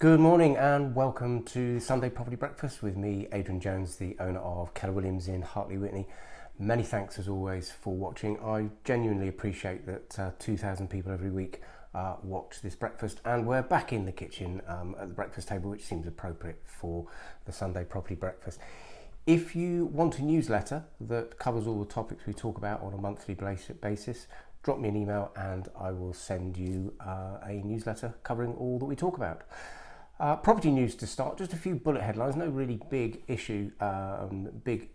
Good morning and welcome to Sunday Property Breakfast with me, Adrian.Jones, the owner of Keller in Hartley, Whitney. Many thanks as always for watching. I genuinely appreciate that 2,000 people every week watch this breakfast, and we're back in the kitchen at the breakfast table, which seems appropriate for the Sunday Property Breakfast. If you want a newsletter that covers all the topics we talk about on a monthly basis, drop me an email and I will send you a newsletter covering all that we talk about. Property news to start, just a few bullet headlines, no really big issue, big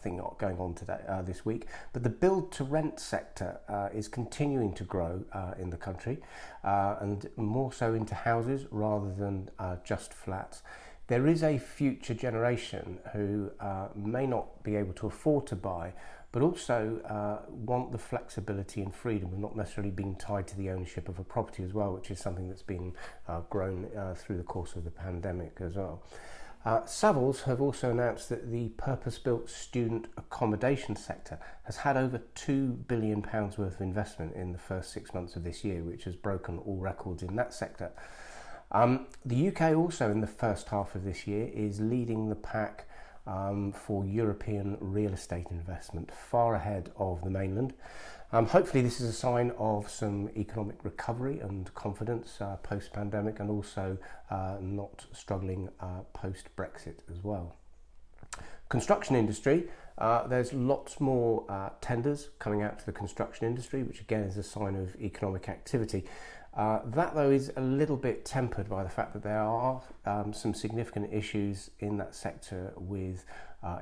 thing going on today, this week, but the build to rent sector is continuing to grow in the country, and more so into houses rather than just flats. There is a future generation who may not be able to afford to buy, but also want the flexibility and freedom of not necessarily being tied to the ownership of a property as well, which is something that's been grown through the course of the pandemic as well. Savills have also announced that the purpose-built student accommodation sector has had over £2 billion worth of investment in the first 6 months of this year, which has broken all records in that sector. The UK also in the first half of this year is leading the pack for European real estate investment, far ahead of the mainland. Hopefully this is a sign of some economic recovery and confidence post-pandemic, and also not struggling post-Brexit as well. Construction industry, there's lots more tenders coming out to the construction industry, which again is a sign of economic activity. That though is a little bit tempered by the fact that there are some significant issues in that sector with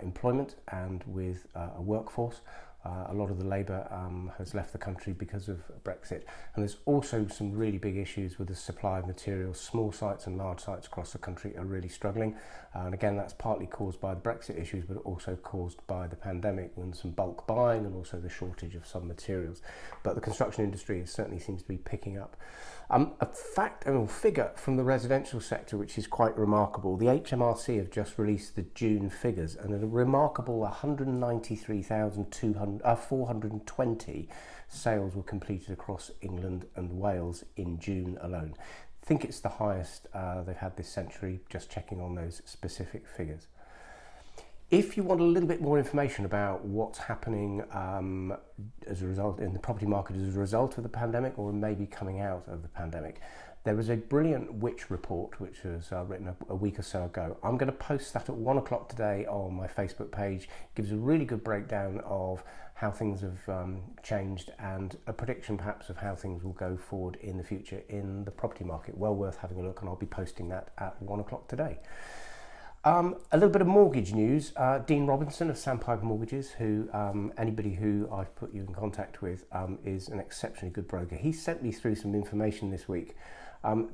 employment and with a workforce. A lot of the labour has left the country because of Brexit, and there's also some really big issues with the supply of materials. Small sites and large sites across the country are really struggling, and again that's partly caused by the Brexit issues, but also caused by the pandemic and some bulk buying, and also the shortage of some materials. But the construction industry certainly seems to be picking up. A figure from the residential sector which is quite remarkable: the HMRC have just released the June figures, and a remarkable 193,420 sales were completed across England and Wales in June alone. I think it's the highest they've had this century, just checking on those specific figures. If you want a little bit more information about what's happening as a result in the property market as a result of the pandemic, or maybe coming out of the pandemic, there was a brilliant Which report which was written a week or so ago. I'm going to post that at 1 o'clock today on my Facebook page. It gives a really good breakdown of how things have changed, and a prediction perhaps of how things will go forward in the future in the property market. Well worth having a look, and I'll be posting that at 1 o'clock today. A little bit of mortgage news. Dean Robinson of Sandpiper Mortgages, who anybody who I've put you in contact with is an exceptionally good broker. He sent me through some information this week.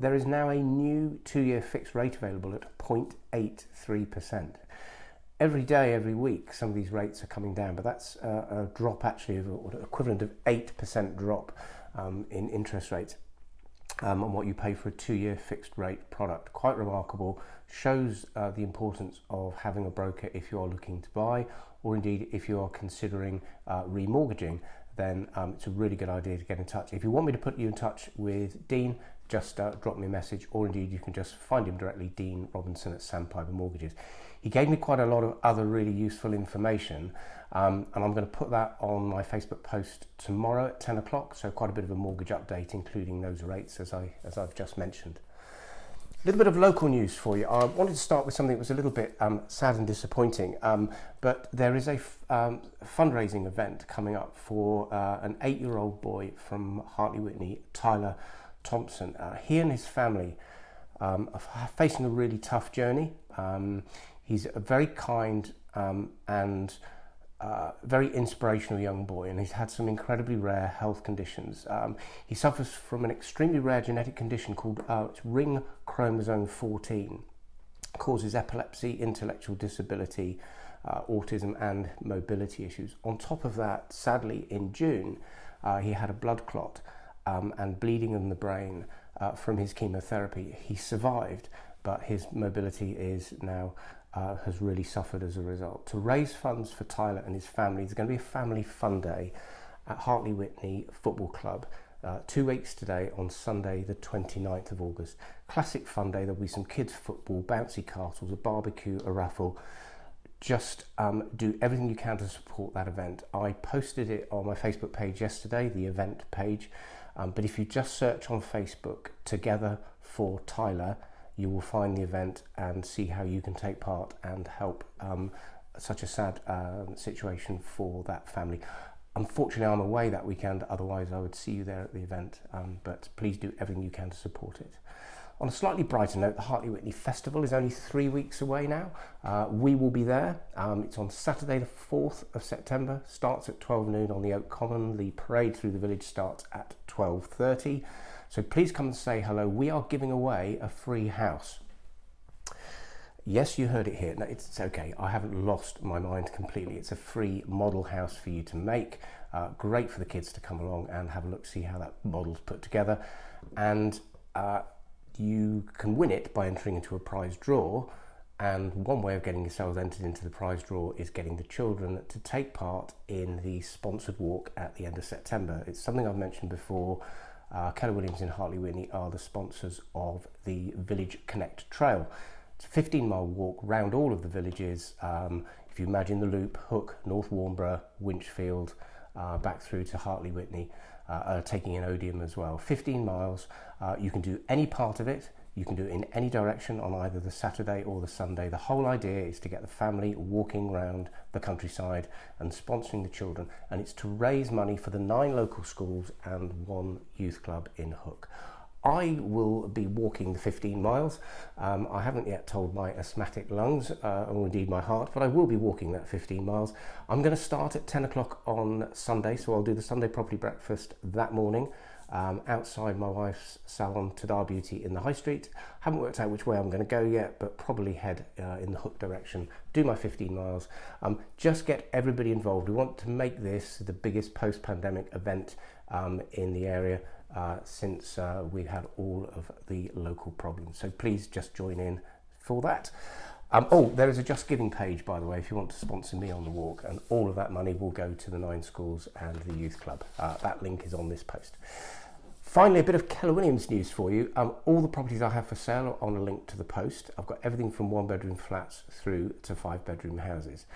There is now a new 2-year fixed rate available at 0.83%. Every day, every week, some of these rates are coming down, but that's a drop actually of an equivalent of 8% drop in interest rates. On what you pay for a 2-year fixed rate product. Quite remarkable, shows the importance of having a broker if you are looking to buy, or indeed if you are considering remortgaging, then it's a really good idea to get in touch. If you want me to put you in touch with Dean, just drop me a message, or indeed you can just find him directly, Dean Robinson at Sandpiper Mortgages. He gave me quite a lot of other really useful information, and I'm going to put that on my Facebook post tomorrow at 10 o'clock, so quite a bit of a mortgage update, including those rates as I've just mentioned. A little bit of local news for you. I wanted to start with something that was a little bit sad and disappointing, but there is a fundraising event coming up for an 8-year-old boy from Hartley, Whitney, Tyler Thompson. He and his family are facing a really tough journey. He's a very kind and very inspirational young boy, and he's had some incredibly rare health conditions. He suffers from an extremely rare genetic condition called ring chromosome 14. It causes epilepsy, intellectual disability, autism and mobility issues. On top of that, sadly in June, he had a blood clot and bleeding in the brain from his chemotherapy. He survived, but his mobility is now has really suffered as a result. To raise funds for Tyler and his family, there's going to be a family fun day at Hartley Whitney Football Club 2 weeks today on Sunday the 29th of August. Classic fun day. There'll be some kids football, bouncy castles, a barbecue, a raffle. Just do everything you can to support that event. I posted it on my Facebook page yesterday, the event page, but if you just search on Facebook Together for Tyler, you will find the event and see how you can take part and help such a sad situation for that family. Unfortunately, I'm away that weekend, otherwise I would see you there at the event, but please do everything you can to support it. On a slightly brighter note, the Hartley Whitney Festival is only 3 weeks away now. We will be there. It's on Saturday the 4th of September, starts at 12 noon on the Oak Common. The parade through the village starts at 12:30. So please come and say hello. We are giving away a free house. Yes, you heard it here. No, it's okay. I haven't lost my mind completely. It's a free model house for you to make. Great for the kids to come along and have a look, see how that model's put together. And you can win it by entering into a prize draw. And one way of getting yourselves entered into the prize draw is getting the children to take part in the sponsored walk at the end of September. It's something I've mentioned before. Keller Williams and Hartley Whitney are the sponsors of the Village Connect Trail. It's a 15-mile walk round all of the villages. If you imagine the loop, Hook, North Warnborough, Winchfield, back through to Hartley Whitney, taking in Odium as well. 15 miles. You can do any part of it. You can do it in any direction on either the Saturday or the Sunday. The whole idea is to get the family walking around the countryside and sponsoring the children, and it's to raise money for the 9 local schools and 1 youth club in Hook. I will be walking the 15 miles. I haven't yet told my asthmatic lungs, or indeed my heart, but I will be walking that 15 miles. I'm going to start at 10 o'clock on Sunday, so I'll do the Sunday property breakfast that morning outside my wife's salon, Tadar Beauty, in the High Street. Haven't worked out which way I'm going to go yet, but probably head in the Hook direction, do my 15 miles. Just get everybody involved. We want to make this the biggest post-pandemic event in the area since we've had all of the local problems. So please just join in for that. There is a Just Giving page, by the way, if you want to sponsor me on the walk, and all of that money will go to the 9 schools and the youth club. That link is on this post. Finally, a bit of Keller Williams news for you. All the properties I have for sale are on a link to the post. I've got everything from 1-bedroom flats through to 5-bedroom houses.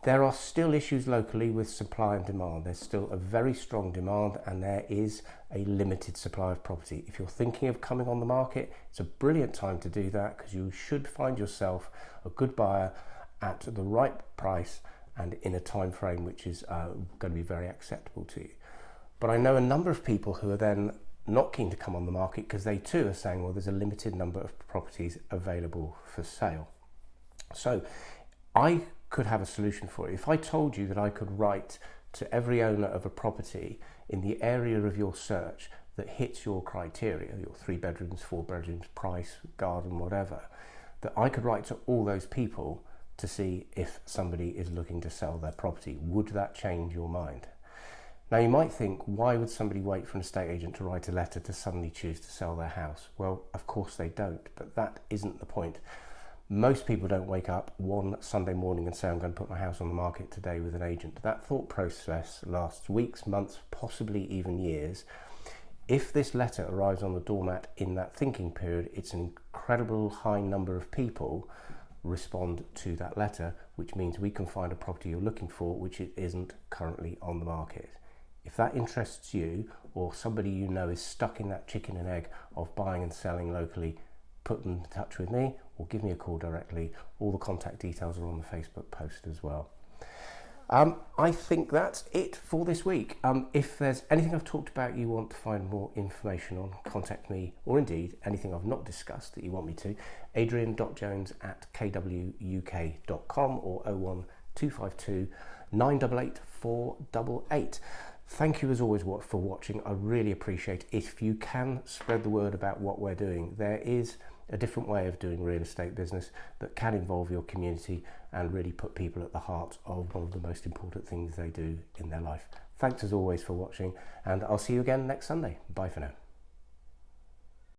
There are still issues locally with supply and demand. There's still a very strong demand, and there is a limited supply of property. If you're thinking of coming on the market, it's a brilliant time to do that, because you should find yourself a good buyer at the right price and in a time frame which is going to be very acceptable to you. But I know a number of people who are then not keen to come on the market because they too are saying, well, there's a limited number of properties available for sale. So I could have a solution for it. If I told you that I could write to every owner of a property in the area of your search that hits your criteria, your 3 bedrooms, 4 bedrooms, price, garden, whatever, that I could write to all those people to see if somebody is looking to sell their property, would that change your mind? Now you might think, why would somebody wait for an estate agent to write a letter to suddenly choose to sell their house? Well, of course they don't, but that isn't the point. Most people don't wake up one Sunday morning and say, I'm going to put my house on the market today with an agent. That thought process lasts weeks, months, possibly even years. If this letter arrives on the doormat in that thinking period, it's an incredible high number of people respond to that letter, which means we can find a property you're looking for which isn't currently on the market. If that interests you, or somebody you know is stuck in that chicken and egg of buying and selling locally, put them in touch with me or give me a call directly. All the contact details are on the Facebook post as well. I think that's it for this week. If there's anything I've talked about you want to find more information on, contact me, or indeed anything I've not discussed that you want me to, Adrian.jones at kwuk.com or 01252 988 488. Thank you as always for watching. I really appreciate it. If you can spread the word about what we're doing, there is a different way of doing real estate business that can involve your community and really put people at the heart of one of the most important things they do in their life. Thanks as always for watching, and I'll see you again next Sunday. Bye for now.